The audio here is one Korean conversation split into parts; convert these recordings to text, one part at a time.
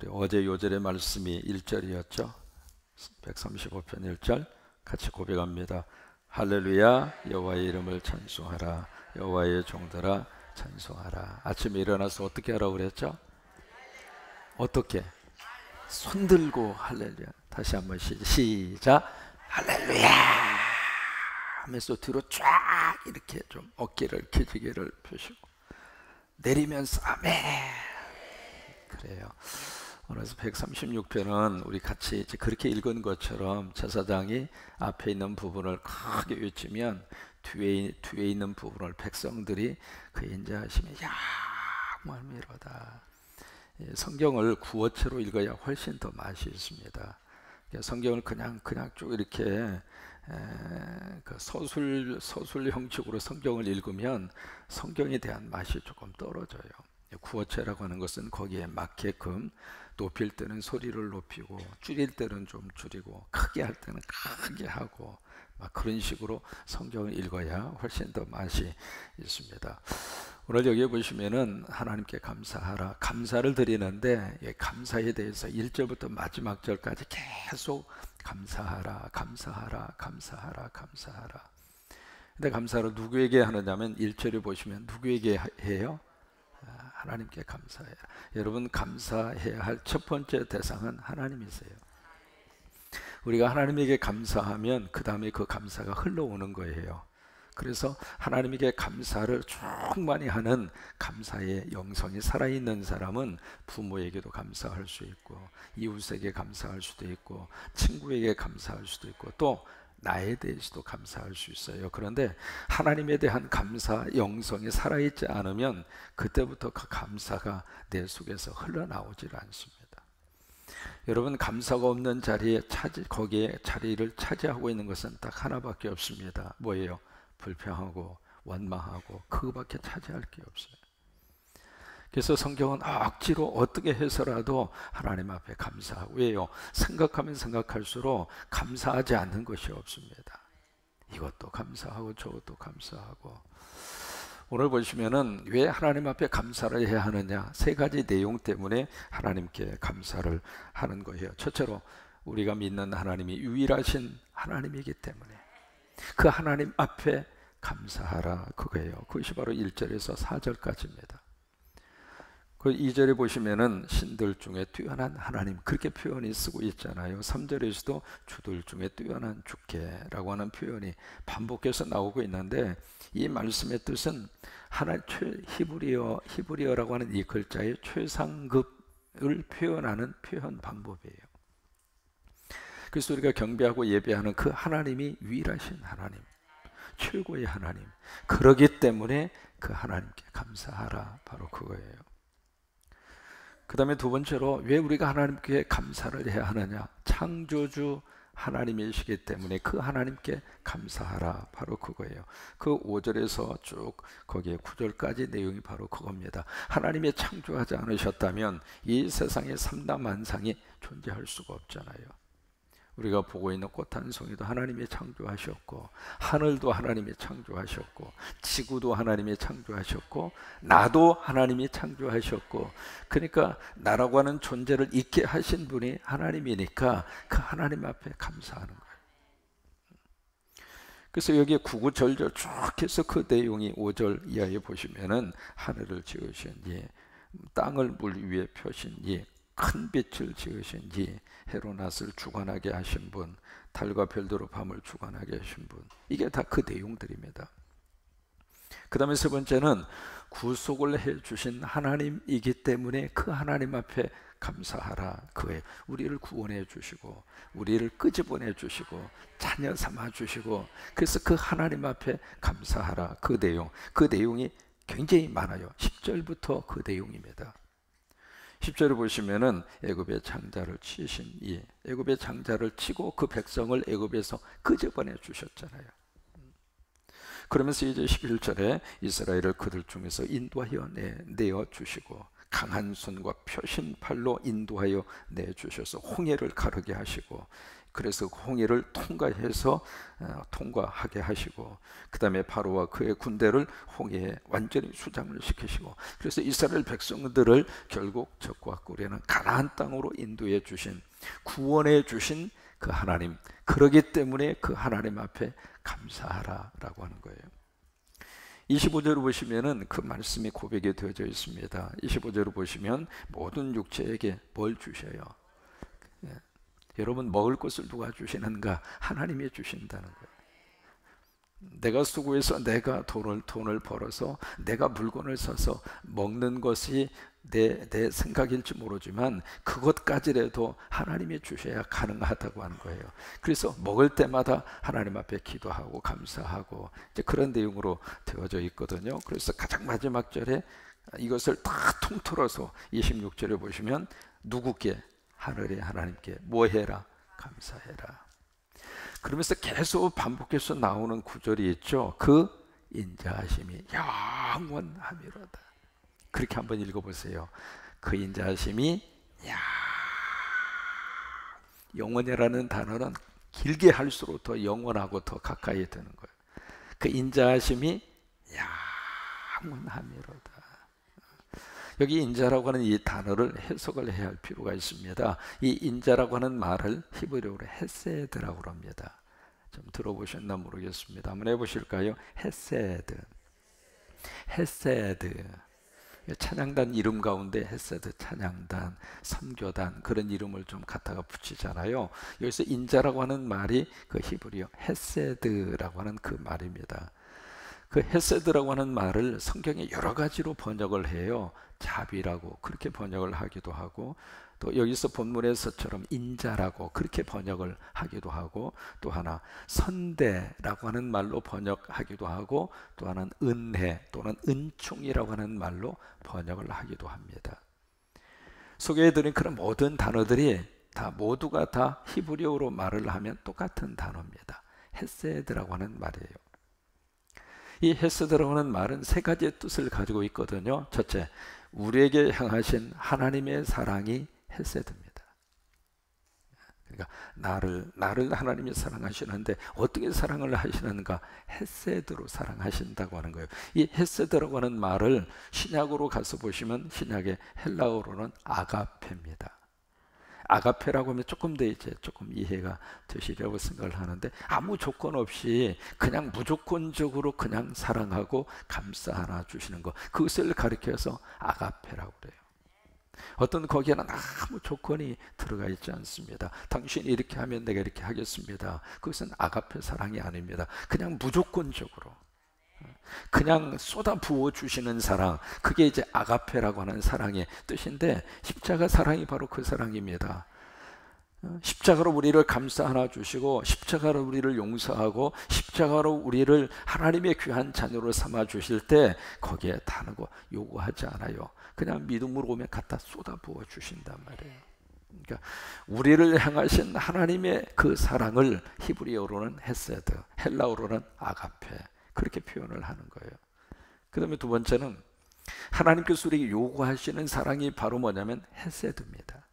어제 요절의 말씀이 1절이었죠. 135편 1절 같이 고백합니다. 할렐루야, 여호와의 이름을 찬송하라. 여호와의 종들아 찬송하라. 아침에 일어나서 어떻게 하라고 그랬죠? 어떻게? 손 들고 할렐루야. 다시 한번 시작. 할렐루야 하면서 뒤로 쫙 이렇게 좀 어깨를 기지개를 펴시고 내리면서 아멘. 그래요. 그래서 136편은 우리 같이 이제 그렇게 읽은 것처럼 제사장이 앞에 있는 부분을 크게 외치면 뒤에 있는 부분을 백성들이 그 인자하심에 야만미로다. 성경을 구어체로 읽어야 훨씬 더 맛이 있습니다. 성경을 그냥 쭉 이렇게 그 서술 형식으로 성경을 읽으면 성경에 대한 맛이 조금 떨어져요. 구어체라고 하는 것은 거기에 맞게끔 높일 때는 소리를 높이고 줄일 때는 좀 줄이고 크게 할 때는 크게 하고 막 그런 식으로 성경을 읽어야 훨씬 더 맛이 있습니다. 오늘 여기 보시면은 하나님께 감사하라, 감사를 드리는데 감사에 대해서 1절부터 마지막 절까지 계속 감사하라, 감사하라, 감사하라, 감사하라. 근데 감사를 누구에게 하느냐면 1절에 보시면 누구에게 해요? 하나님께 감사해요. 여러분, 감사해야 할 첫 번째 대상은 하나님이세요. 우리가 하나님에게 감사하면 그 다음에 그 감사가 흘러오는 거예요. 그래서 하나님에게 감사를 충만히 하는 감사의 영성이 살아있는 사람은 부모에게도 감사할 수 있고 이웃에게 감사할 수도 있고 친구에게 감사할 수도 있고 또 나에 대해서도 감사할 수 있어요. 그런데 하나님에 대한 감사 영성이 살아있지 않으면 그때부터 그 감사가 내 속에서 흘러나오질 않습니다. 여러분, 감사가 없는 자리에 거기에 자리를 차지하고 있는 것은 딱 하나밖에 없습니다. 뭐예요? 불평하고 원망하고 그거밖에 차지할 게 없어요. 그래서 성경은 억지로 어떻게 해서라도 하나님 앞에 감사하고, 왜요? 생각하면 생각할수록 감사하지 않는 것이 없습니다. 이것도 감사하고 저것도 감사하고. 오늘 보시면은 왜 하나님 앞에 감사를 해야 하느냐, 세 가지 내용 때문에 하나님께 감사를 하는 거예요. 첫째로 우리가 믿는 하나님이 유일하신 하나님이기 때문에 그 하나님 앞에 감사하라, 그거예요. 그것이 바로 1절에서 4절까지입니다. 그 2절에 보시면은 신들 중에 뛰어난 하나님, 그렇게 표현이 쓰고 있잖아요. 3절에서도 주들 중에 뛰어난 주께라고 하는 표현이 반복해서 나오고 있는데, 이 말씀의 뜻은 히브리어라고 하는 이 글자의 최상급을 표현하는 표현 방법이에요. 그래서 우리가 경배하고 예배하는 그 하나님이 유일하신 하나님, 최고의 하나님, 그러기 때문에 그 하나님께 감사하라, 바로 그거예요. 그 다음에 두 번째로 왜 우리가 하나님께 감사를 해야 하느냐, 창조주 하나님이시기 때문에 그 하나님께 감사하라, 바로 그거예요. 그 5절에서 쭉 거기에 9절까지 내용이 바로 그겁니다. 하나님이 창조하지 않으셨다면 이 세상에 삼라만상이 존재할 수가 없잖아요. 우리가 보고 있는 꽃 한 송이도 하나님이 창조하셨고, 하늘도 하나님이 창조하셨고, 지구도 하나님이 창조하셨고, 나도 하나님이 창조하셨고, 그러니까 나라고 하는 존재를 있게 하신 분이 하나님이니까 그 하나님 앞에 감사하는 거예요. 그래서 여기에 9, 9, 절절 쭉 해서 그 내용이 5절 이하에 보시면은 하늘을 지으신 이, 땅을 물 위에 펴신 이, 큰 빛을 지으신 이, 해로 낮을 주관하게 하신 분, 달과 별들로 밤을 주관하게 하신 분, 이게 다 그 내용들입니다. 그 다음에 세 번째는 구속을 해주신 하나님이기 때문에 그 하나님 앞에 감사하라, 그거예요. 우리를 구원해 주시고 우리를 끄집어내 주시고 자녀 삼아 주시고, 그래서 그 하나님 앞에 감사하라, 그 내용, 그 내용이 굉장히 많아요. 10절부터 그 내용입니다. 10절을 보시면은 애굽의 장자를 치신 이, 애굽의 장자를 치고 그 백성을 애굽에서 끄집어내 주셨잖아요. 그러면서 이제 11절에 이스라엘을 그들 중에서 인도하여 내어 주시고, 강한 손과 펴신 팔로 인도하여 내주셔서 홍해를 가르게 하시고, 그래서 그 홍해를 통과해서 통과하게 하시고, 그 다음에 바로와 그의 군대를 홍해에 완전히 수장을 시키시고, 그래서 이스라엘 백성들을 결국 적과 꿀에는 가나안 땅으로 인도해 주신, 구원해 주신 그 하나님, 그러기 때문에 그 하나님 앞에 감사하라라고 하는 거예요. 25절을 보시면은 그 말씀이 고백이 되어져 있습니다. 25절을 보시면 모든 육체에게 뭘 주셔요? 예. 여러분, 먹을 것을 누가 주시는가? 하나님이 주신다는 거예요. 내가 수고해서 내가 돈을 벌어서 내가 물건을 사서 먹는 것이 내 생각일지 모르지만 그것까지라도 하나님이 주셔야 가능하다고 하는 거예요. 그래서 먹을 때마다 하나님 앞에 기도하고 감사하고 이제 그런 내용으로 되어져 있거든요. 그래서 가장 마지막 절에 이것을 다 통틀어서 26절에 보시면 누구께? 하늘의 하나님께 뭐 해라? 감사해라. 그러면서 계속 반복해서 나오는 구절이 있죠. 그 인자하심이 영원하미로다. 그렇게 한번 읽어보세요. 그 인자하심이 영원이라는 단어는 길게 할수록 더 영원하고 더 가까이 드는 거예요. 그 인자하심이 영원하미로다. 여기 인자라고 하는 이 단어를 해석을 해야 할 필요가 있습니다. 이 인자라고 하는 말을 히브리어로 헤세드라고 합니다. 좀 들어보셨나 모르겠습니다. 한번 해보실까요? 헤세드. 헤세드. 찬양단 이름 가운데 헤세드 찬양단, 선교단 그런 이름을 좀 갖다가 붙이잖아요. 여기서 인자라고 하는 말이 그 히브리어 헤세드라고 하는 그 말입니다. 그 헤세드라고 하는 말을 성경에 여러 가지로 번역을 해요. 자비라고 그렇게 번역을 하기도 하고, 또 여기서 본문에서처럼 인자라고 그렇게 번역을 하기도 하고, 또 하나 선대라고 하는 말로 번역하기도 하고, 또 하나는 은혜 또는 은총이라고 하는 말로 번역을 하기도 합니다. 소개해드린 그런 모든 단어들이 모두가 다 히브리어로 말을 하면 똑같은 단어입니다. 헤세드라고 하는 말이에요. 이 헤세드라고 하는 말은 세 가지의 뜻을 가지고 있거든요. 첫째, 우리에게 향하신 하나님의 사랑이 헤세드입니다. 그러니까 나를 하나님이 사랑하시는데 어떻게 사랑을 하시는가? 헤세드로 사랑하신다고 하는 거예요. 이 헤세드라고 하는 말을 신약으로 가서 보시면 신약의 헬라어로는 아가페입니다. 아가페라고 하면 조금 더 이제 조금 이해가 되시려고 생각을 하는데, 아무 조건 없이 그냥 무조건적으로 그냥 사랑하고 감싸 안아 주시는 것, 그것을 가리켜서 아가페라고 그래요. 어떤 거기에는 아무 조건이 들어가 있지 않습니다. 당신이 이렇게 하면 내가 이렇게 하겠습니다. 그것은 아가페 사랑이 아닙니다. 그냥 무조건적으로 그냥 쏟아 부어 주시는 사랑, 그게 이제 아가페라고 하는 사랑의 뜻인데, 십자가 사랑이 바로 그 사랑입니다. 십자가로 우리를 감싸 안아 주시고, 십자가로 우리를 용서하고, 십자가로 우리를 하나님의 귀한 자녀로 삼아 주실 때 거기에 다른 거 요구하지 않아요. 그냥 믿음으로 오면 갖다 쏟아 부어 주신단 말이에요. 그러니까 우리를 향하신 하나님의 그 사랑을 히브리어로는 헤세드, 헬라어로는 아가페, 그렇게 표현을 하는 거예요. 그 다음에 두 번째는 하나님께서 우리에게 요구하시는 사랑이 바로 뭐냐면 헤세드입니다.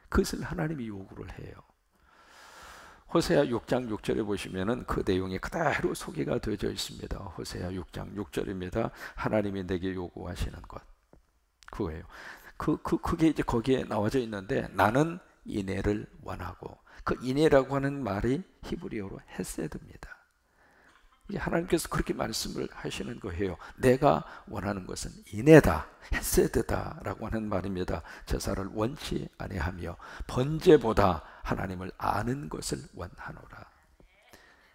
그것을 하나님이 요구를 해요. 호세아 6장 6절에 보시면은 그 내용이 그대로 소개가 되어져 있습니다. 호세아 6장 6절입니다. 하나님이 내게 요구하시는 것, 그거예요. 그게 이제 거기에 나와져 있는데, 나는 인애를 원하고, 그 인애라고 하는 말이 히브리어로 헤세드입니다. 하나님께서 그렇게 말씀을 하시는 거예요. 내가 원하는 것은 인애다, 헤세드다 라고 하는 말입니다. 제사를 원치 아니하며 번제보다 하나님을 아는 것을 원하노라.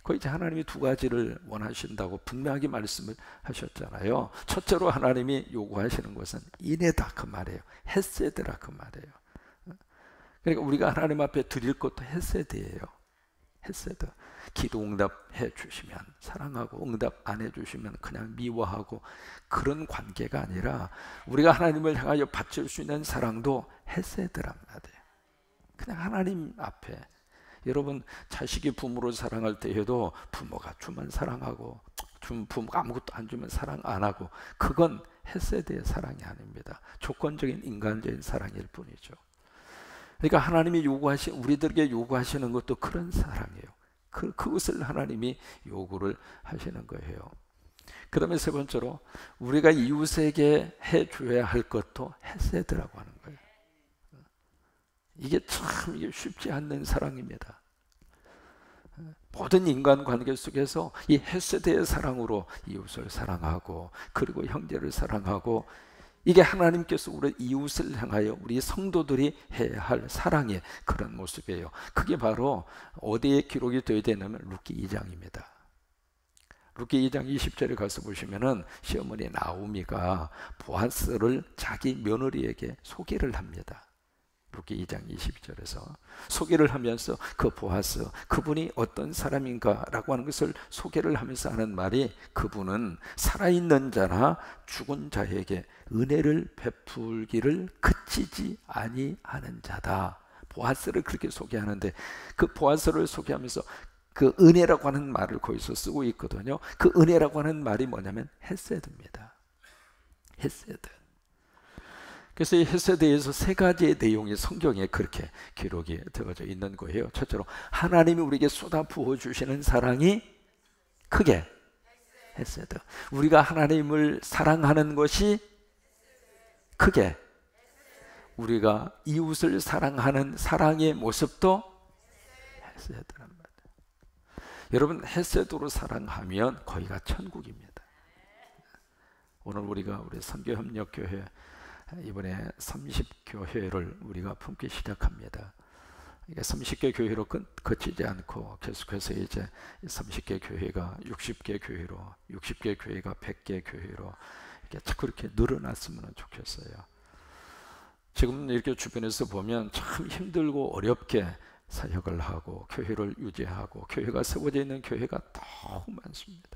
거기 이제 하나님이 두 가지를 원하신다고 분명하게 말씀을 하셨잖아요. 첫째로 하나님이 요구하시는 것은 인애다 그 말이에요. 헤세드라 그 말이에요. 그러니까 우리가 하나님 앞에 드릴 것도 헤세드예요. 헤세드. 기도 응답해 주시면 사랑하고, 응답 안 해주시면 그냥 미워하고, 그런 관계가 아니라 우리가 하나님을 향하여 바칠 수 있는 사랑도 헤세드란 말이에요. 그냥 하나님 앞에, 여러분 자식이 부모를 사랑할 때에도 부모가 주면 사랑하고, 부모가 아무것도 안 주면 사랑 안 하고, 그건 헤세드의 사랑이 아닙니다. 조건적인 인간적인 사랑일 뿐이죠. 그러니까 하나님이 요구하신, 우리들에게 요구하시는 것도 그런 사랑이에요. 그것을 하나님이 요구를 하시는 거예요. 그 다음에 세 번째로 우리가 이웃에게 해줘야 할 것도 헤세드라고 하는 거예요. 이게 참 쉽지 않는 사랑입니다. 모든 인간관계 속에서 이 헤세드의 사랑으로 이웃을 사랑하고 그리고 형제를 사랑하고, 이게 하나님께서 우리 이웃을 향하여 우리 성도들이 해야 할 사랑의 그런 모습이에요. 그게 바로 어디에 기록이 되어야 되냐면 룻기 2장입니다. 룻기 2장 20절에 가서 보시면은 시어머니 나오미가 보아스를 자기 며느리에게 소개를 합니다. 룻기 2장 22절에서 소개를 하면서 그 보아스, 그분이 어떤 사람인가라고 하는 것을 소개를 하면서 하는 말이, 그분은 살아있는 자나 죽은 자에게 은혜를 베풀기를 그치지 아니하는 자다. 보아스를 그렇게 소개하는데, 그 보아스를 소개하면서 그 은혜라고 하는 말을 거기서 쓰고 있거든요. 그 은혜라고 하는 말이 뭐냐면 헤세드입니다. 헤세드. 그래서 이 헤세드에서 세 가지의 내용이 성경에 그렇게 기록이 되어져 있는 거예요. 첫째로 하나님이 우리에게 쏟아 부어 주시는 사랑이 크게 헤세드. 우리가 하나님을 사랑하는 것이 크게, 우리가 이웃을 사랑하는 사랑의 모습도 헤세드란 말이에요. 여러분, 헤세드로 사랑하면 거기가 천국입니다. 오늘 우리가 우리 선교협력교회 이번에 30교회를 우리가 품기 시작합니다. 그러니까 30개 교회로 그치지 않고 계속해서 이제 30개 교회가 60개 교회로, 60개 교회가 100개 교회로 이렇게 자꾸 이렇게 늘어났으면 좋겠어요. 지금 이렇게 주변에서 보면 참 힘들고 어렵게 사역을 하고 교회를 유지하고 교회가 세워져 있는 교회가 너무 많습니다.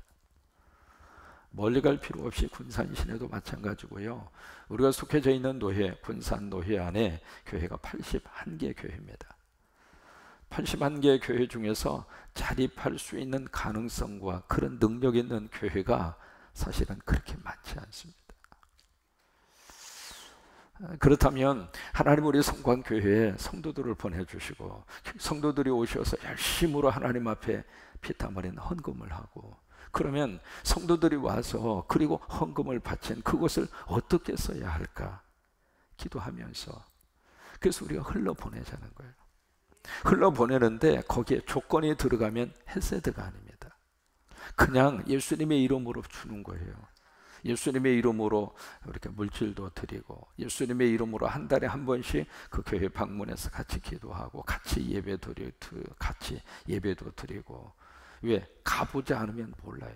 멀리 갈 필요 없이 군산 시내도 마찬가지고요. 우리가 속해져 있는 노회, 군산 노회 안에 교회가 81개 교회입니다. 81개 교회 중에서 자립할 수 있는 가능성과 그런 능력 있는 교회가 사실은 그렇게 많지 않습니다. 그렇다면 하나님 우리 성광교회에 성도들을 보내주시고 성도들이 오셔서 열심으로 하나님 앞에 피땀 흘린 헌금을 하고, 그러면 성도들이 와서 그리고 헌금을 바친 그것을 어떻게 써야 할까 기도하면서, 그래서 우리가 흘러보내자는 거예요. 흘러보내는데 거기에 조건이 들어가면 헤세드가 아닙니다. 그냥 예수님의 이름으로 주는 거예요. 예수님의 이름으로 이렇게 물질도 드리고, 예수님의 이름으로 한 달에 한 번씩 그 교회 방문해서 같이 기도하고 같이 예배도 드리고. 왜? 가보지 않으면 몰라요.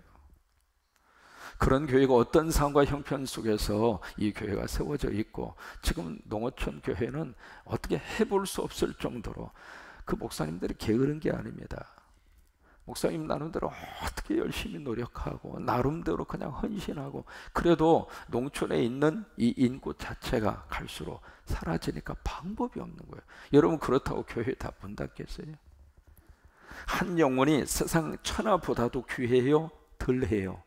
그런 교회가 어떤 상황과 형편 속에서 이 교회가 세워져 있고, 지금 농어촌 교회는 어떻게 해볼 수 없을 정도로 그 목사님들이 게으른 게 아닙니다. 목사님 나름대로 어떻게 열심히 노력하고 나름대로 그냥 헌신하고, 그래도 농촌에 있는 이 인구 자체가 갈수록 사라지니까 방법이 없는 거예요. 여러분, 그렇다고 교회 다 문 닫겠어요? 한 영혼이 세상 천하보다도 귀해요? 덜해요?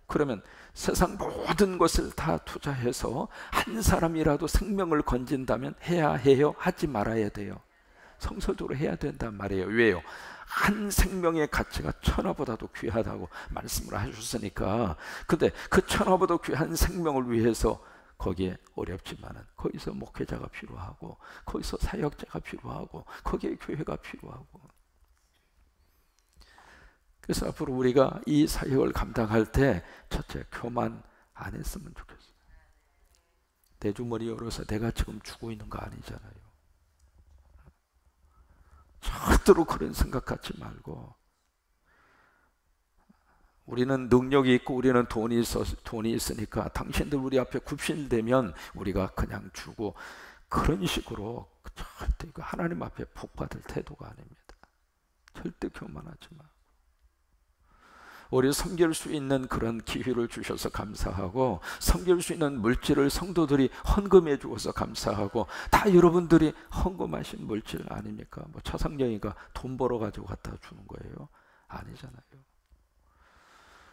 그러면 세상 모든 것을 다 투자해서 한 사람이라도 생명을 건진다면 해야 해요? 하지 말아야 돼요? 성서적으로 해야 된단 말이에요. 왜요? 한 생명의 가치가 천하보다도 귀하다고 말씀을 하셨으니까. 근데 그 천하보다 귀한 생명을 위해서 거기에 어렵지만은 거기서 목회자가 필요하고, 거기서 사역자가 필요하고, 거기에 교회가 필요하고. 그래서 앞으로 우리가 이 사역을 감당할 때 첫째, 교만 안 했으면 좋겠어요. 내 주머니 열어서 내가 지금 주고 있는 거 아니잖아요. 절대로 그런 생각 갖지 말고, 우리는 능력이 있고 우리는 돈이 있으니까 당신들 우리 앞에 굽신대면 우리가 그냥 주고, 그런 식으로 절대 하나님 앞에 복 받을 태도가 아닙니다. 절대 교만하지 마. 우리 섬길 수 있는 그런 기회를 주셔서 감사하고, 섬길 수 있는 물질을 성도들이 헌금해 주어서 감사하고, 다 여러분들이 헌금하신 물질 아닙니까? 뭐 차상령이가 돈 벌어 가지고 갖다 주는 거예요? 아니잖아요.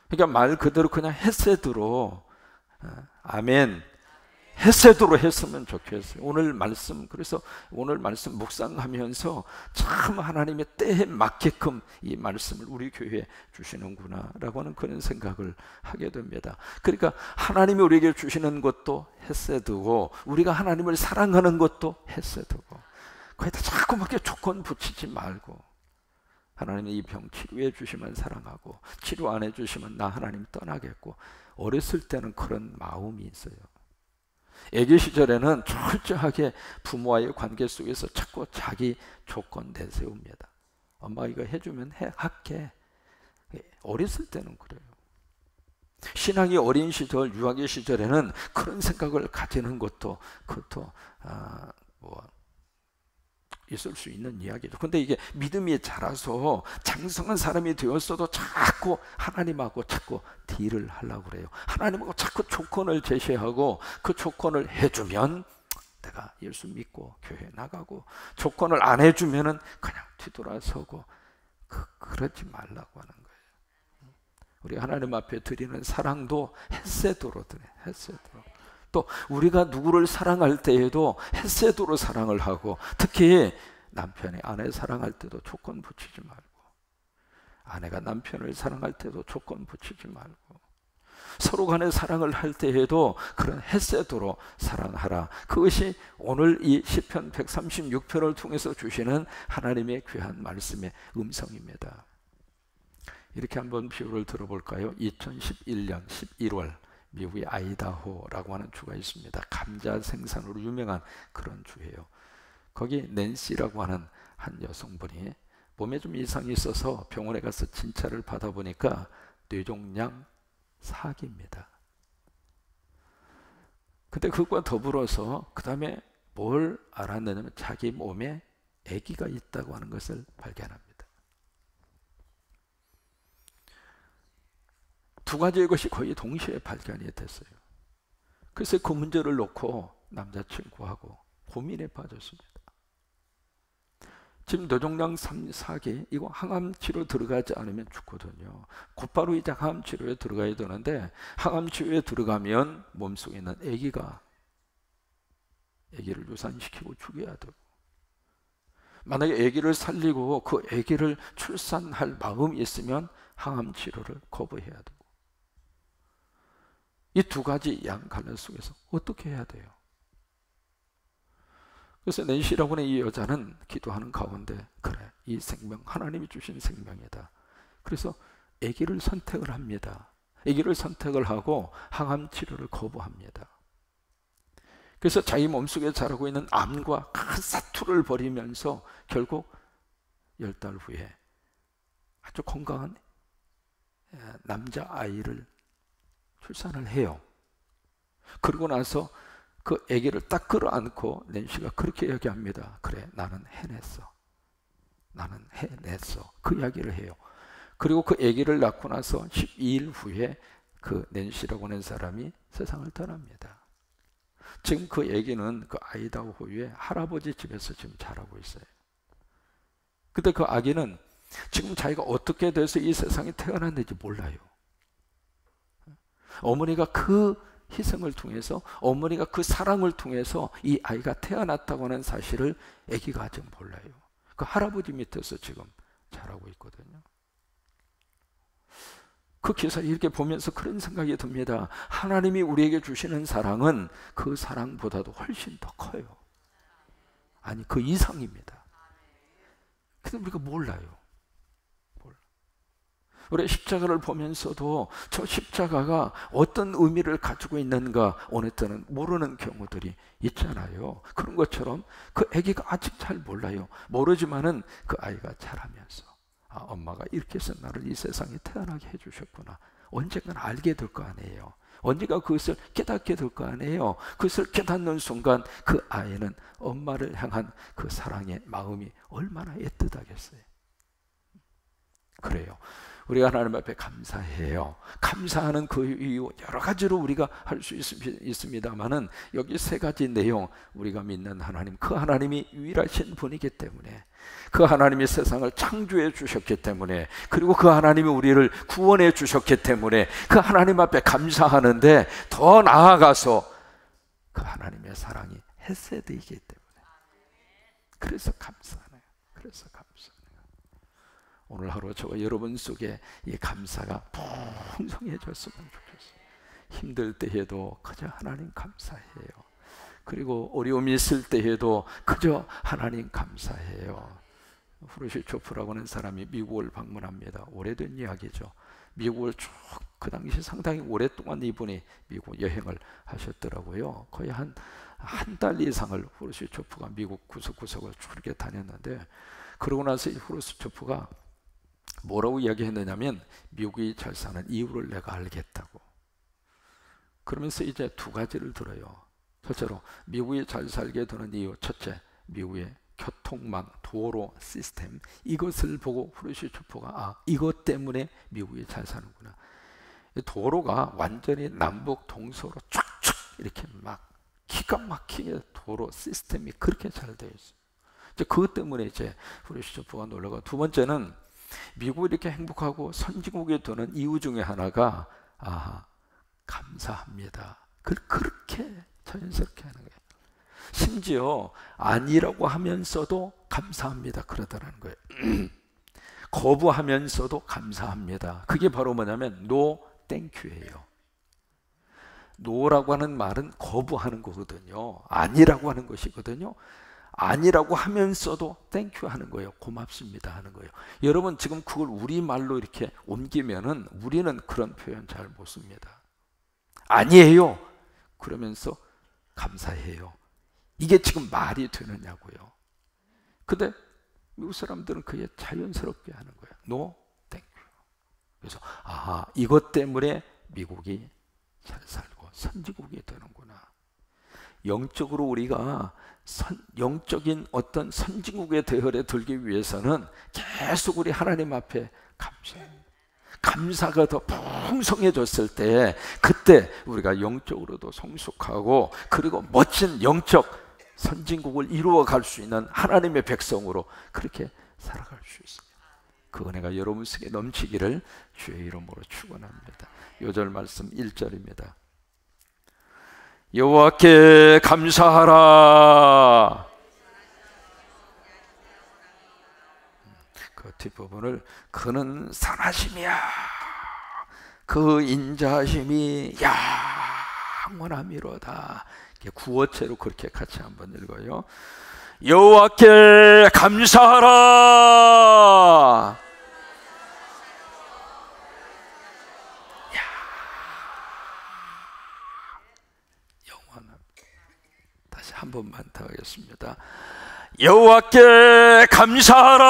그러니까 말 그대로 그냥 헤세드로 아멘. 헤세드로 했으면 좋겠어요. 오늘 말씀, 그래서 오늘 말씀 묵상하면서 참 하나님의 때에 맞게끔 이 말씀을 우리 교회에 주시는구나 라고 하는 그런 생각을 하게 됩니다. 그러니까 하나님이 우리에게 주시는 것도 헤세드고, 우리가 하나님을 사랑하는 것도 헤세드고, 거기다 자꾸 막 조건 붙이지 말고, 하나님이 이 병 치료해 주시면 사랑하고, 치료 안 해 주시면 나 하나님 떠나겠고. 어렸을 때는 그런 마음이 있어요. 애기 시절에는 철저하게 부모와의 관계 속에서 자꾸 자기 조건 내세웁니다. 엄마가 이거 해주면 할게. 어렸을 때는 그래요. 신앙이 어린 시절, 유아기 시절에는 그런 생각을 가지는 것도 그것도 있을 수 있는 이야기죠. 근데 이게 믿음이 자라서 장성한 사람이 되었어도 자꾸 하나님하고 자꾸 딜을 하려고 그래요. 하나님하고 자꾸 조건을 제시하고 그 조건을 해주면 내가 예수 믿고 교회 나가고, 조건을 안 해주면은 그냥 뒤돌아서고, 그러지 말라고 하는 거예요. 우리 하나님 앞에 드리는 사랑도 헤세드로 드려. 헤세드로. 또 우리가 누구를 사랑할 때에도 헤세드로 사랑을 하고, 특히 남편이 아내 사랑할 때도 조건 붙이지 말고, 아내가 남편을 사랑할 때도 조건 붙이지 말고, 서로 간의 사랑을 할 때에도 그런 헤세드로 사랑하라. 그것이 오늘 이 시편 136편을 통해서 주시는 하나님의 귀한 말씀의 음성입니다. 이렇게 한번 비유를 들어볼까요? 2011년 11월 미국의 아이다호라고 하는 주가 있습니다. 감자 생산으로 유명한 그런 주예요. 거기 낸시라고 하는 한 여성분이 몸에 좀 이상이 있어서 병원에 가서 진찰을 받아보니까 뇌종양 사기입니다. 근데 그것과 더불어서 그 다음에 뭘 알았느냐면 자기 몸에 아기가 있다고 하는 것을 발견합니다. 두 가지의 것이 거의 동시에 발견이 됐어요. 그래서 그 문제를 놓고 남자친구하고 고민에 빠졌습니다. 지금 뇌종양 4기, 이거 항암치료 들어가지 않으면 죽거든요. 곧바로 이제 항암치료에 들어가야 되는데, 항암치료에 들어가면 몸속에 있는 아기를 유산시키고 죽여야 되고, 만약에 아기를 살리고 그 아기를 출산할 마음이 있으면 항암치료를 거부해야 되고, 이 두 가지 양갈래 속에서 어떻게 해야 돼요? 그래서 낸시라고 하는 이 여자는 기도하는 가운데, 그래, 이 생명 하나님이 주신 생명이다. 그래서 아기를 선택을 합니다. 아기를 선택을 하고 항암 치료를 거부합니다. 그래서 자기 몸속에 자라고 있는 암과 큰 사투를 벌이면서 결국 10달 후에 아주 건강한 남자아이를 출산을 해요. 그러고 나서 그 아기를 딱 끌어안고 낸시가 그렇게 얘기합니다. 그래, 나는 해냈어. 나는 해냈어. 그 이야기를 해요. 그리고 그 아기를 낳고 나서 12일 후에 그 낸시라고 하는 사람이 세상을 떠납니다. 지금 그 아기는 그 아이다호의 할아버지 집에서 지금 자라고 있어요. 근데 그 아기는 지금 자기가 어떻게 돼서 이 세상에 태어났는지 몰라요. 어머니가 그 희생을 통해서, 어머니가 그 사랑을 통해서 이 아이가 태어났다고 하는 사실을 아기가 아직 몰라요. 그 할아버지 밑에서 지금 자라고 있거든요. 그 기사를 이렇게 보면서 그런 생각이 듭니다. 하나님이 우리에게 주시는 사랑은 그 사랑보다도 훨씬 더 커요. 아니, 그 이상입니다. 근데 우리가 몰라요. 우리 십자가를 보면서도 저 십자가가 어떤 의미를 가지고 있는가 어느 때는 모르는 경우들이 있잖아요. 그런 것처럼 그 아기가 아직 잘 몰라요. 모르지만은 그 아이가 자라면서, 아, 엄마가 이렇게 해서 나를 이 세상에 태어나게 해주셨구나. 언젠가는 알게 될 거 아니에요. 언젠가 그것을 깨닫게 될 거 아니에요. 그것을 깨닫는 순간 그 아이는 엄마를 향한 그 사랑의 마음이 얼마나 애틋하겠어요. 그래요. 우리가 하나님 앞에 감사해요. 감사하는 그 이유 여러 가지로 우리가 할 수 있습니다만은 여기 세 가지 내용, 우리가 믿는 하나님, 그 하나님이 유일하신 분이기 때문에, 그 하나님이 세상을 창조해 주셨기 때문에, 그리고 그 하나님이 우리를 구원해 주셨기 때문에 그 하나님 앞에 감사하는데, 더 나아가서 그 하나님의 사랑이 헤세드이기 때문에, 그래서 감사하네요. 그래서 감사하네요. 오늘 하루 저와 여러분 속에 이 감사가 풍성해졌으면 좋겠어요. 힘들 때에도 그저 하나님 감사해요. 그리고 어려움이 있을 때에도 그저 하나님 감사해요. 후르시초프라고 하는 사람이 미국을 방문합니다. 오래된 이야기죠. 미국을 쭉 그 당시 상당히 오랫동안 이분이 미국 여행을 하셨더라고요. 거의 한 달 이상을 후르시초프가 미국 구석구석을 쭉 이렇게 다녔는데, 그러고 나서 이 후르시초프가 뭐라고 이야기했느냐면, 미국이 잘 사는 이유를 내가 알겠다고. 그러면서 이제 두 가지를 들어요. 첫째로 미국이 잘 살게 되는 이유, 첫째, 미국의 교통망, 도로 시스템, 이것을 보고 후르시초프가 이것 때문에 미국이 잘 사는구나. 도로가 완전히 남북 동서로 쫙쫙 이렇게 막 기가 막히게 도로 시스템이 그렇게 잘 되어 있어요. 이제 그것 때문에 이제 후르시초프가 놀라고, 두 번째는 미국이 이렇게 행복하고 선진국이 되는 이유 중에 하나가 감사합니다. 그렇게 자연스럽게 하는 거예요. 심지어 아니라고 하면서도 감사합니다 그러더라는 거예요. 거부하면서도 감사합니다. 그게 바로 뭐냐면 no thank you예요. no라고 하는 말은 거부하는 거거든요. 아니라고 하는 것이거든요. 아니라고 하면서도 thank you 하는 거예요. 고맙습니다 하는 거예요. 여러분 지금 그걸 우리말로 이렇게 옮기면은 우리는 그런 표현 잘 못 씁니다. 아니에요 그러면서 감사해요. 이게 지금 말이 되느냐고요. 근데 미국 사람들은 그게 자연스럽게 하는 거예요. No, thank you. 그래서 이것 때문에 미국이 잘 살고 선진국이 되는구나. 영적으로 우리가 영적인 어떤 선진국의 대열에 들기 위해서는 계속 우리 하나님 앞에 감사가 더 풍성해졌을 때, 그때 우리가 영적으로도 성숙하고, 그리고 멋진 영적 선진국을 이루어갈 수 있는 하나님의 백성으로 그렇게 살아갈 수 있어요. 그 은혜가 여러분 속에 넘치기를 주의 이름으로 축원합니다. 요절 말씀 1절입니다. 여호와께 감사하라. 그 뒷부분을 그는 선하심이야, 그 인자심이 영원함이로다. 구어체로 그렇게 같이 한번 읽어요. 여호와께 감사하라. 영원함. 다시 한 번만 더 하겠습니다. 여호와께 감사하라.